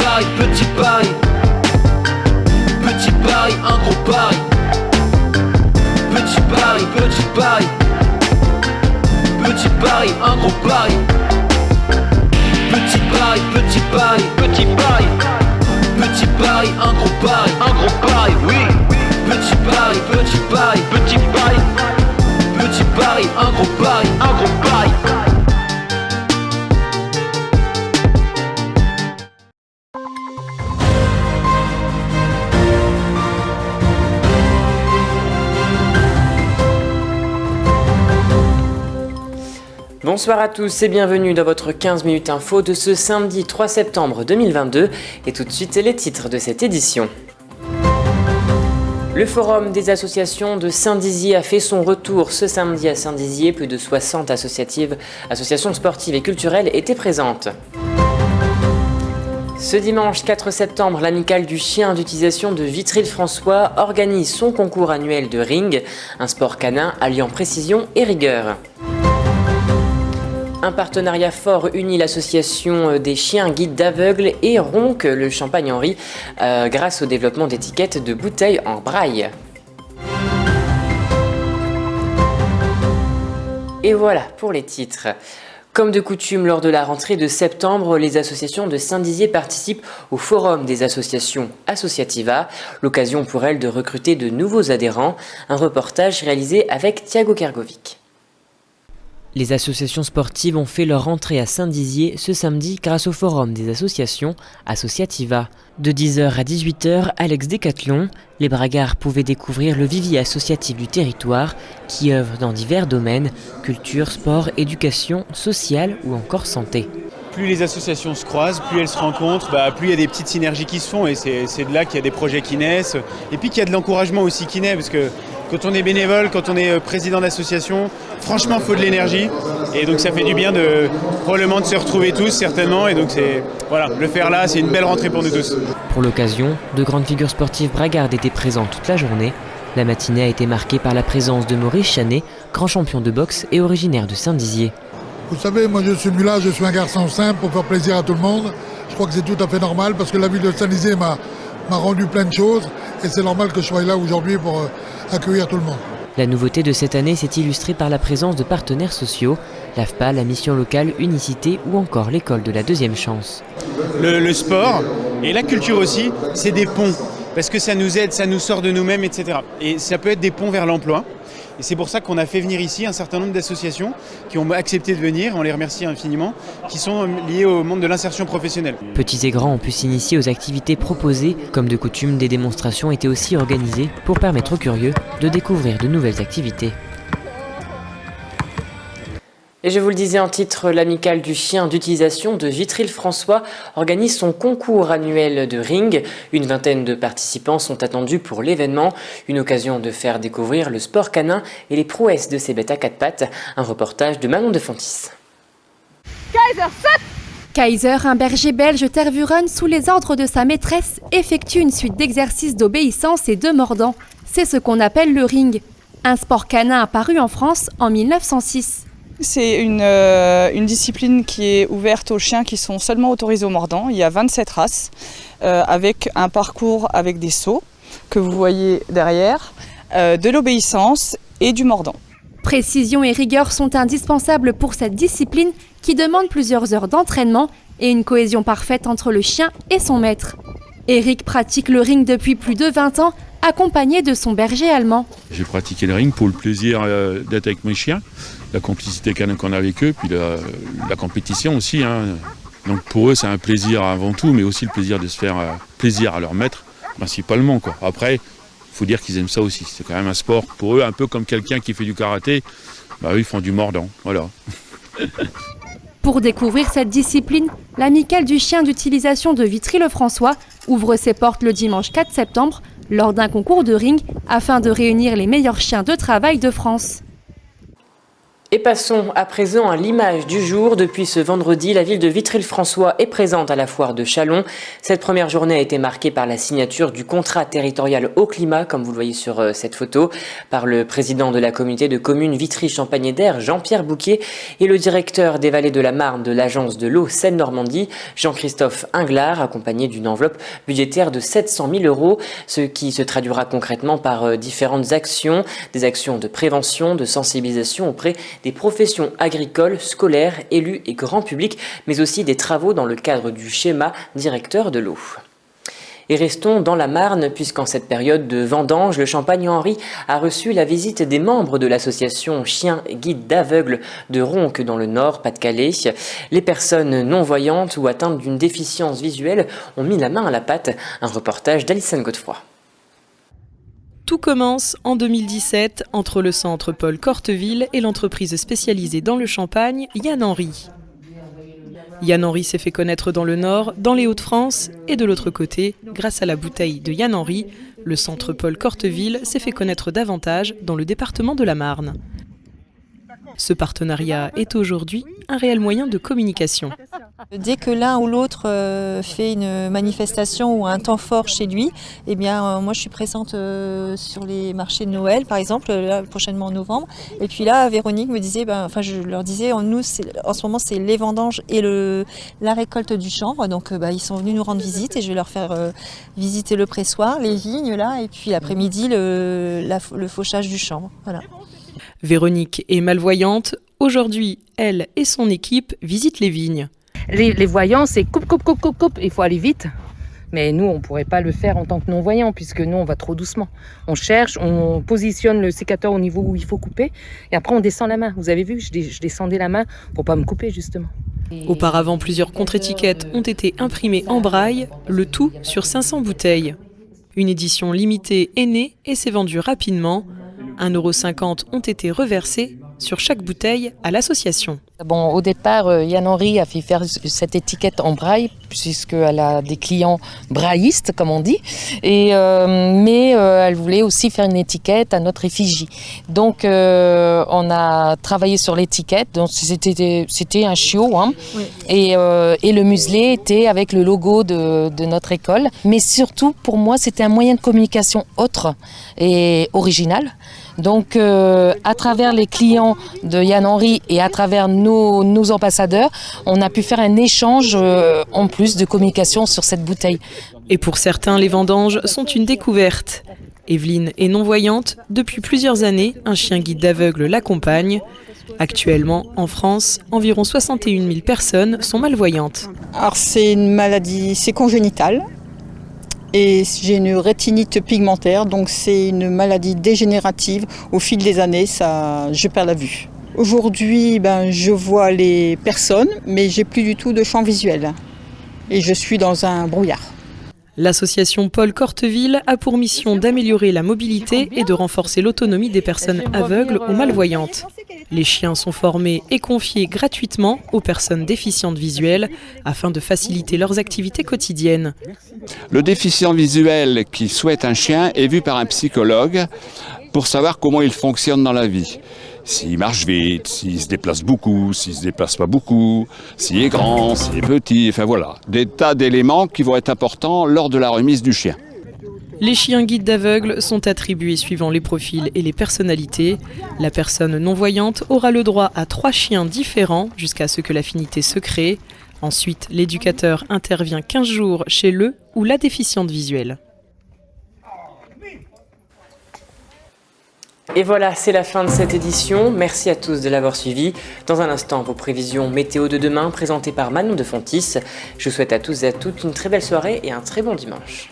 bail, petit bail. Petit bail, un gros bail. Petit bail, petit bail. Petit bail, un gros bail. Petit bail, petit bail. Petit bail. Petit bail, un gros bail. Un gros bail, oui. Petit bail, petit bail. Petit bail. Petit bail, un gros bail. Un gros bail. Bonsoir à tous et bienvenue dans votre 15 minutes info de ce samedi 3 septembre 2022 et tout de suite les titres de cette édition. Le forum des associations de Saint-Dizier a fait son retour ce samedi à Saint-Dizier. Plus de 60 associations sportives et culturelles étaient présentes. Ce dimanche 4 septembre, l'amicale du chien d'utilisation de Vitry-le-François organise son concours annuel de ring, un sport canin alliant précision et rigueur. Un partenariat fort unit l'association des chiens guides d'aveugles et Ronque le Champagne-Henri grâce au développement d'étiquettes de bouteilles en braille. Et voilà pour les titres. Comme de coutume, lors de la rentrée de septembre, les associations de Saint-Dizier participent au Forum des associations Associativa, l'occasion pour elles de recruter de nouveaux adhérents. Un reportage réalisé avec Thiago Kergovic. Les associations sportives ont fait leur entrée à Saint-Dizier ce samedi grâce au Forum des associations Associativa. De 10h à 18h, Alex Décathlon, les bragards pouvaient découvrir le vivier associatif du territoire qui œuvre dans divers domaines, culture, sport, éducation, sociale ou encore santé. Plus les associations se croisent, plus elles se rencontrent, plus il y a des petites synergies qui se font et c'est de là qu'il y a des projets qui naissent. Et puis qu'il y a de l'encouragement aussi qui naît parce que quand on est bénévole, quand on est président d'association, franchement il faut de l'énergie et donc ça fait du bien probablement de se retrouver tous certainement et donc le faire là c'est une belle rentrée pour nous tous. Pour l'occasion, de grandes figures sportives bragardes étaient présentes toute la journée. La matinée a été marquée par la présence de Maurice Chanet, grand champion de boxe et originaire de Saint-Dizier. Vous savez, moi je suis là, je suis un garçon simple pour faire plaisir à tout le monde. Je crois que c'est tout à fait normal parce que la ville de Saint-Dizier m'a rendu plein de choses et c'est normal que je sois là aujourd'hui pour accueillir tout le monde. La nouveauté de cette année s'est illustrée par la présence de partenaires sociaux, l'AFPA, la mission locale Unicité ou encore l'école de la deuxième chance. Le sport et la culture aussi, c'est des ponts parce que ça nous aide, ça nous sort de nous-mêmes, etc. Et ça peut être des ponts vers l'emploi. Et c'est pour ça qu'on a fait venir ici un certain nombre d'associations qui ont accepté de venir, on les remercie infiniment, qui sont liées au monde de l'insertion professionnelle. Petits et grands ont pu s'initier aux activités proposées. Comme de coutume, des démonstrations étaient aussi organisées pour permettre aux curieux de découvrir de nouvelles activités. Et je vous le disais en titre, l'amicale du chien d'utilisation de Vitry-le-François organise son concours annuel de ring. Une vingtaine de participants sont attendus pour l'événement. Une occasion de faire découvrir le sport canin et les prouesses de ces bêtes à quatre pattes. Un reportage de Manon de Fontis. Kaiser, saute! Kaiser, un berger belge tervuren sous les ordres de sa maîtresse, effectue une suite d'exercices d'obéissance et de mordant. C'est ce qu'on appelle le ring, un sport canin apparu en France en 1906. C'est une discipline qui est ouverte aux chiens qui sont seulement autorisés au mordant. Il y a 27 races avec un parcours avec des sauts que vous voyez derrière, de l'obéissance et du mordant. Précision et rigueur sont indispensables pour cette discipline qui demande plusieurs heures d'entraînement et une cohésion parfaite entre le chien et son maître. Eric pratique le ring depuis plus de 20 ans, accompagné de son berger allemand. J'ai pratiqué le ring pour le plaisir d'être avec mes chiens, la complicité canin qu'on a avec eux, puis la compétition aussi. Donc pour eux, c'est un plaisir avant tout, mais aussi le plaisir de se faire plaisir à leur maître, principalement. Après, il faut dire qu'ils aiment ça aussi. C'est quand même un sport pour eux, un peu comme quelqu'un qui fait du karaté. Eux, ils font du mordant, voilà. Pour découvrir cette discipline, l'amicale du chien d'utilisation de Vitry-le-François ouvre ses portes le dimanche 4 septembre lors d'un concours de ring afin de réunir les meilleurs chiens de travail de France. Et passons à présent à l'image du jour. Depuis ce vendredi, la ville de Vitry-le-François est présente à la foire de Châlons. Cette première journée a été marquée par la signature du contrat territorial au climat, comme vous le voyez sur cette photo, par le président de la communauté de communes Vitry-Champagne-Adaire, Jean-Pierre Bouquier, et le directeur des Vallées de la Marne de l'agence de l'eau Seine-Normandie, Jean-Christophe Inglard, accompagné d'une enveloppe budgétaire de 700 000 €, ce qui se traduira concrètement par différentes actions, des actions de prévention, de sensibilisation auprès des professions agricoles, scolaires, élus et grand public, mais aussi des travaux dans le cadre du schéma directeur de l'eau. Et restons dans la Marne, puisqu'en cette période de vendange, le Champagne-Henri a reçu la visite des membres de l'association Chiens Guides d'Aveugles de Ronques dans le Nord, Pas-de-Calais. Les personnes non-voyantes ou atteintes d'une déficience visuelle ont mis la main à la pâte. Un reportage d'Alison Godefroy. Tout commence en 2017 entre le centre Paul Corteville et l'entreprise spécialisée dans le champagne Yann Henry. Yann Henry s'est fait connaître dans le Nord, dans les Hauts-de-France et de l'autre côté, grâce à la bouteille de Yann Henry, le centre Paul Corteville s'est fait connaître davantage dans le département de la Marne. Ce partenariat est aujourd'hui un réel moyen de communication. Dès que l'un ou l'autre fait une manifestation ou un temps fort chez lui, eh bien, moi je suis présente sur les marchés de Noël par exemple, là, prochainement en novembre. Et puis là, Véronique me disait, je leur disais, nous en ce moment c'est les vendanges et la récolte du chanvre. Donc ils sont venus nous rendre visite et je vais leur faire visiter le pressoir, les vignes là, et puis l'après-midi le fauchage du chanvre. Voilà. Véronique est malvoyante. Aujourd'hui, elle et son équipe visitent les vignes. Les voyants, c'est coupe, il faut aller vite. Mais nous, on ne pourrait pas le faire en tant que non-voyants, puisque nous, on va trop doucement. On cherche, on positionne le sécateur au niveau où il faut couper, et après on descend la main. Vous avez vu, je descendais la main pour ne pas me couper, justement. Auparavant, plusieurs contre-étiquettes ont été imprimées en braille, le tout sur 500 bouteilles. Une édition limitée est née et s'est vendue rapidement. 1,50 € ont été reversés sur chaque bouteille à l'association. Bon, au départ, Yann Henry a fait faire cette étiquette en braille, puisqu'elle a des clients braillistes, comme on dit. Mais elle voulait aussi faire une étiquette à notre effigie. Donc, on a travaillé sur l'étiquette. Donc, c'était un chiot. Hein. Oui. Et le muselet était avec le logo de notre école. Mais surtout, pour moi, c'était un moyen de communication autre et original. Donc, à travers les clients de Yann Henry et à travers nos ambassadeurs, on a pu faire un échange en plus de communication sur cette bouteille. Et pour certains, les vendanges sont une découverte. Evelyne est non-voyante. Depuis plusieurs années, un chien guide d'aveugle l'accompagne. Actuellement, en France, environ 61 000 personnes sont malvoyantes. Alors, c'est une maladie, c'est congénital. Et j'ai une rétinite pigmentaire, donc c'est une maladie dégénérative. Au fil des années, je perds la vue. Aujourd'hui, je vois les personnes, mais j'ai plus du tout de champ visuel. Et je suis dans un brouillard. L'association Paul Corteville a pour mission d'améliorer la mobilité et de renforcer l'autonomie des personnes aveugles ou malvoyantes. Les chiens sont formés et confiés gratuitement aux personnes déficientes visuelles afin de faciliter leurs activités quotidiennes. Le déficient visuel qui souhaite un chien est vu par un psychologue pour savoir comment il fonctionne dans la vie. S'il marche vite, s'il se déplace beaucoup, s'il ne se déplace pas beaucoup, s'il est grand, s'il est petit, enfin voilà, des tas d'éléments qui vont être importants lors de la remise du chien. Les chiens guides d'aveugles sont attribués suivant les profils et les personnalités. La personne non-voyante aura le droit à 3 chiens différents jusqu'à ce que l'affinité se crée. Ensuite, l'éducateur intervient 15 jours chez le ou la déficiente visuelle. Et voilà, c'est la fin de cette édition. Merci à tous de l'avoir suivi. Dans un instant, vos prévisions météo de demain présentées par Manon de Fontis. Je vous souhaite à tous et à toutes une très belle soirée et un très bon dimanche.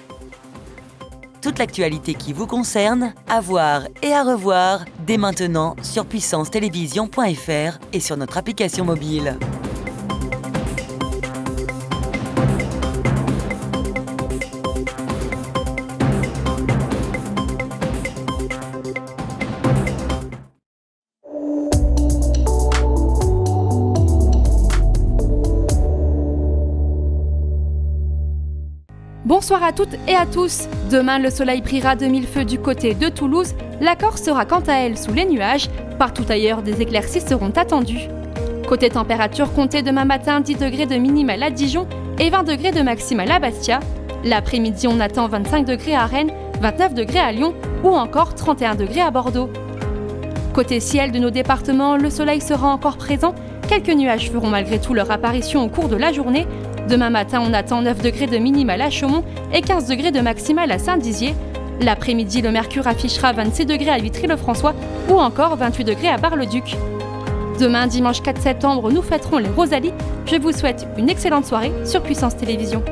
Toute l'actualité qui vous concerne, à voir et à revoir dès maintenant sur puissancetélévision.fr et sur notre application mobile. Bonsoir à toutes et à tous. Demain, le soleil brillera de mille feux du côté de Toulouse La Corse sera quant à elle sous les nuages. Partout ailleurs, des éclaircies seront attendues. Côté température, comptez demain matin 10 degrés de minimale à Dijon et 20 degrés de maximale à Bastia. L'après-midi, on attend 25 degrés à Rennes, 29 degrés à Lyon ou encore 31 degrés à Bordeaux. Côté ciel de nos départements, le soleil sera encore présent. Quelques nuages feront malgré tout leur apparition au cours de la journée. Demain matin, on attend 9 degrés de minimale à Chaumont et 15 degrés de maximale à Saint-Dizier. L'après-midi, le mercure affichera 26 degrés à Vitry-le-François ou encore 28 degrés à Bar-le-Duc. Demain, dimanche 4 septembre, nous fêterons les Rosalies. Je vous souhaite une excellente soirée sur Puissance Télévisions.